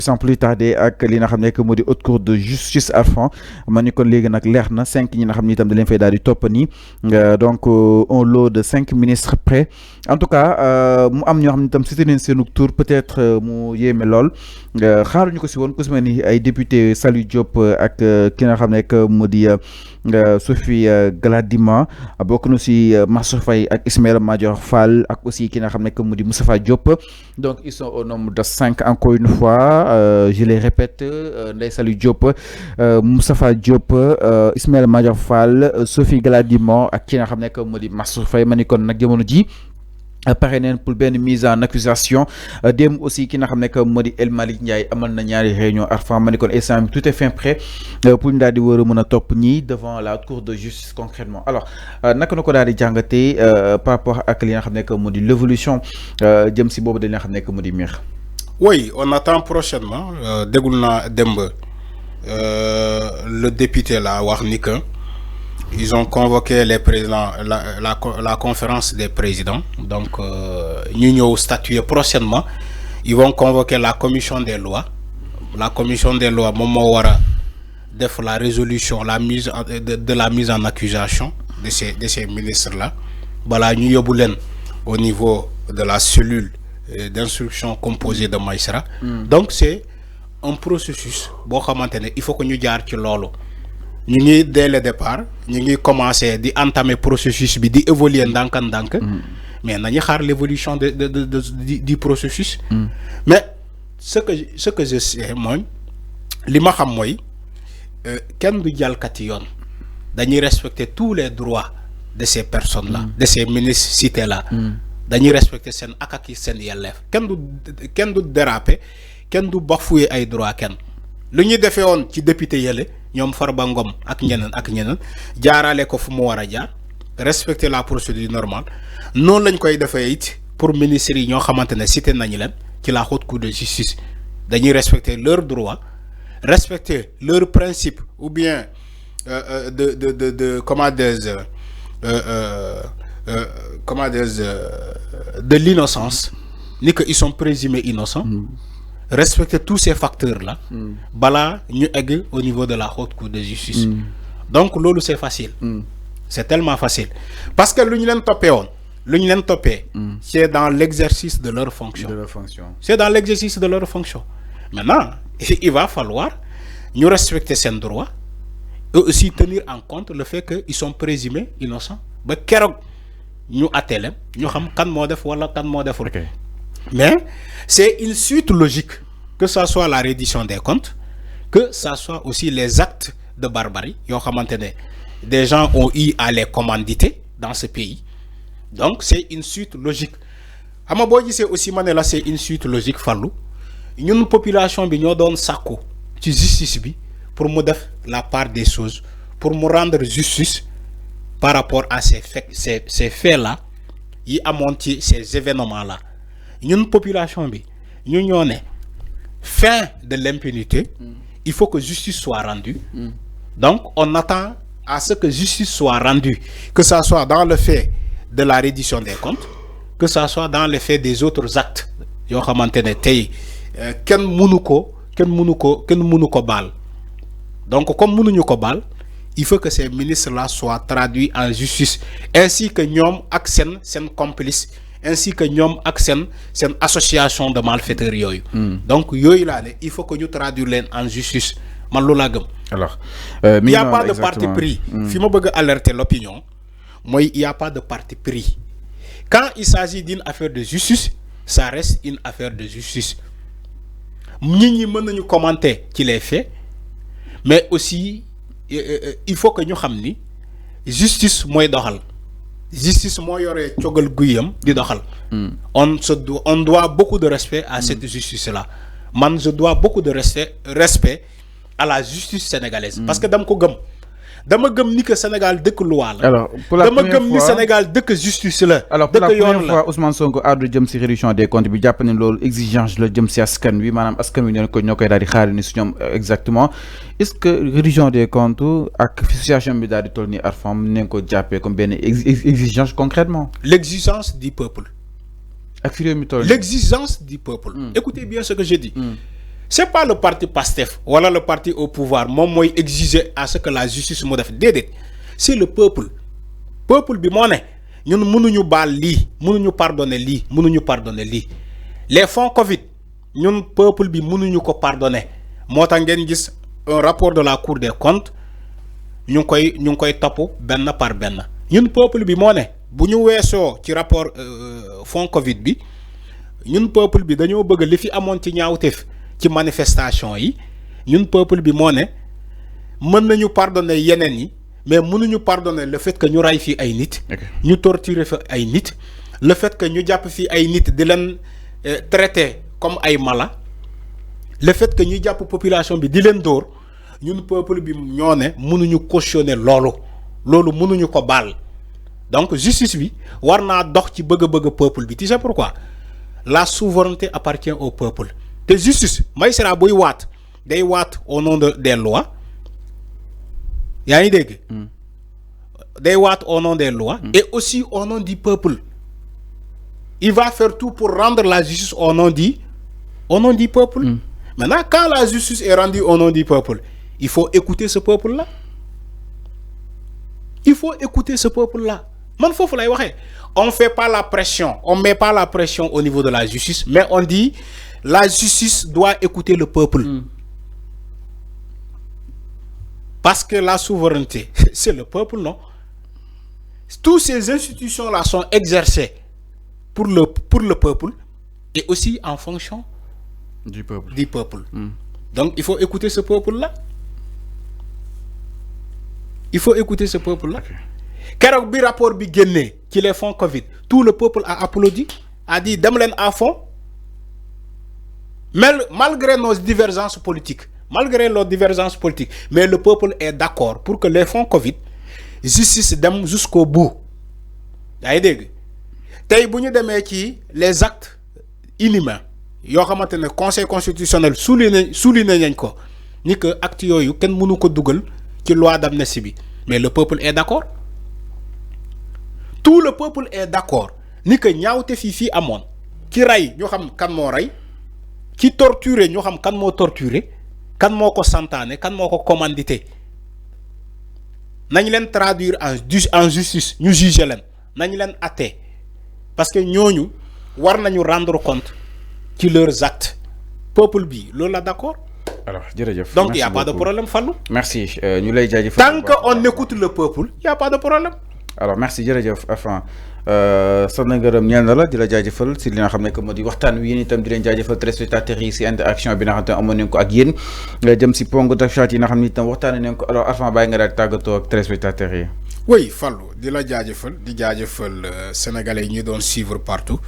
sans plus tarder ak li nga xam ne que moo di haute cour de justice Arfan ma ni kon léegi nag leer na 5 ñi nga xam ne itam da leen fay daal di topp nii donc un lot de 5 ministres près en tout cas mu am ñoo xam ne itam cité nañ seenu tour peut-être mu yéeme lool xaaruñu ko si woon ku si mel ni ay député Saliou Diop ak ki nga xam ne que moo di Sophie Gladima bokk na si Mansour Faye ak Ismaïla Madior Fall ak aussi ki nga xam ne que mu di Moustapha Diop donc ils sont au nombre de 5 encore une fois. Je les répète, Ndeye Saliou Diop, Moustapha Diop, Ismaïla Madior Fall, Sophie Gladima ak ki nga xam ne que moo di Mansour Faye ma ni kon nag jamono ji pare neen pour benn mise en accusation démb aussi ki nga xam ne que moo di El Malick Ndiaye amal na ñaari réunion Arfan ma ni kon instant bi tout est fin prêt pour ñu daal di war a mën a topp ñii devant la cour de justice concrètement alors naka na ko daal di jàngatee par rapport ak li nga xam ne que moo di l'évolution jëm si boobu dañ nga xam ne que moo di miir. Oui, on attend prochainement. Dégoulna Dembe, le député là, Warnika, ils ont convoqué les présidents, la conférence des présidents. Donc, nous avons statué prochainement. Ils vont convoquer la commission des lois. La commission des lois, Momowara, def la résolution, la mise de la mise en accusation de ces ministres-là. Voilà, nous avons au niveau de la cellule d'instruction composée de Maïsra. Donc c'est un processus. Il faut que nous gardions nous dès le départ, nous commencé à entamer le processus, à évoluer mais nous avons l'évolution du processus. Mais ce que je sais, moi, quand nous respecter tous les droits de ces personnes-là, de ces ministres cités-là. Dañuy respecter sen akaki sen yelleef kenn du déraper kenn du bafouer ay droit kenn lu ñuy defee woon ci député yële ñoom Farba Ngom ak ñeneen jaarale ko fu mu war a jaar respecter la procédure normale noonu lañ koy defee it pour ministres yi ñoo xamante ne cité nañu leen ci la haute cour de justice dañuy respecter leurs droits respecter leurs principes ou bien comment de l'innocence, ni qu'ils sont présumés innocents, respecter tous ces facteurs-là, bala ñu egg au niveau de la haute cour de justice. Donc, lolo c'est facile. C'est tellement facile. Parce que l'union topé, c'est dans l'exercice de leur fonction. C'est dans l'exercice de leur fonction. Maintenant, il va falloir nous respecter ces droits et aussi tenir en compte le fait qu'ils sont présumés innocents. Nous attellons, nous savons quand modef wala quand modef. Mais c'est une suite logique, que ce soit la reddition des comptes, que ce soit aussi les actes de barbarie. Des gens ont eu à les commanditer dans ce pays. Donc c'est une suite logique. Amaboy c'est aussi manela c'est une suite logique fallou. Une population bi ñoo doon sàkku ci justice bi pour mu def la part des choses, pour mu rendre justice par rapport à ces faits-là, ils ont monté ces événements-là. Une population, nous avons fin de l'impunité, il faut que justice soit rendue. Donc, on attend à ce que justice soit rendue, que ce soit dans le fait de la reddition des comptes, que ce soit dans le fait des autres actes. Donc, comme nous bal, il faut que ces ministres-là soient traduits en justice, ainsi que ñom ak sen complice, ainsi que ñom ak sen association de malfaiteurs yoyu. Donc yoyu là, il faut que nous traduisons en justice. Man lo la gëm. Alors, il n'y a pas de parti pris. Si je veux alerter l'opinion, moi il n'y a pas de parti pris. Quand il s'agit d'une affaire de justice, ça reste une affaire de justice. Nous pouvons commenter qu'il est fait, mais aussi il faut que nous sachions justice moy doxal justice moy yoré ciogal guyam di doxal on doit beaucoup de respect à cette justice là man je dois beaucoup de respect à la justice sénégalaise parce que dama gëm ni que Sénégal deuk loi la alors pour la dama gëm ni Sénégal deuk justice la alors pour la première fois Ousmane Sonko addu jëm ci réduction des comptes bi japp ni lolu exigence la jëm ci askan wi manam askan wi ñokoy daal di xaar ni su ñom exactement est-ce que réduction des comptes ak situation bi daal di toll ni Arfam nañ ko jappé comme ben exigence concrètement l'exigence du peuple ak fi réew mi toll l'exigence du peuple écoutez bien ce que je dis c'est pas le parti PASTEF voilà le parti au pouvoir moom mooy exiger à ce que la justice mu def déedéet c'est le peuple bi moo ne ñun mënuñu baal lii mënuñu pardonner lii mënuñu pardonner lii les fonds Covid ñun peuple bi mënuñu ko pardonner moo tax ngeen gis un rapport de la Cour des comptes ñu ngi koy topp benn par benn ñun peuple bi moo ne bu ñu weesoo ci rapport fonds Covid bi ñun peuple bi dañoo bëgg li fi amoon ci ñaawteef ci manifestation yi ñun peuple bi moo ne mën nañu pardonner yeneen yi mais mënuñu pardonner le fait que ñu ray fii ay nit ñu torturer fi ay nit le fait que ñu jàpp fii ay nit di leen traiter comme ay mala le fait que ñu jàpp population bi di leen dóor ñun peuple bi ñoo ne mënuñu cautionner loolu mënuñu ko baal donc justice bi war naa dox ci bëgg-bëgg peuple bi tu sais pourquoi la souveraineté appartient au peuple te justice magistrat buy waat day waat au nom des lois yaa ngi dégg day waat au nom des lois et aussi au nom du peuple il va faire tout pour rendre la justice au nom du peuple maintenant quand la justice est rendue au nom du peuple il faut écouter ce peuple là man foofu lay waxee on fait pas la pression on met pas la pression au niveau de la justice mais on dit la justice doit écouter le peuple parce que la souveraineté c'est le peuple non toutes ces institutions là sont exercées pour le peuple et aussi en fonction du peuple. Donc il faut écouter ce peuple là keroog bi rapport bi génnee ci les fonds Covid tout le peuple a applaudi a dit dem leen à fond mais malgré nos divergences politiques mais le peuple est d'accord pour que les fonds Covid justice dem jusqu'au bout yaa ngi dégg tey bu ñu demee ci les actes inhumains yoo xamante ne conseil constitutionnel souligné nañ ko ni que actes yooyu kenn mënu ko dugal ci loi d'amnistie bi mais le peuple est d'accord tout le peuple est d'accord ni que ñaawte fii amoon ki rey ñu xam kan moo rey ki torturé ñu xam kan moo torturé kan moo ko santaane kan moo ko commandité nañ leen traduire en justice ñu juger leen nañ leen atte parce que ñooñu war nañu rendre compte ci leurs actes peuple bi loolu la d'accord. Alors jërëjëf donc y a pas de problème Fallou. merci ñu lay jaajëfal tant que on écoute le peuple y a pas de problème. alors merci jërëjëf Afan sant na ngërëm ñeel na la di la jaajëfal si li nga xam ne que moo di waxtaan wi yéen itam di leen jaajëfal téléspectateurs yi si interaction bi nga xam te amoon nañ ko ak yéen jëm si ponk d'actualité yi nga xam ne itam waxtaanee nañ ko alors Afan bàyyi nga daal tàggatoo ak téléspectateurs yi. oui Fallou di la jaajëfal di jaajëfal sénégalais yi ñu doon suivre partout.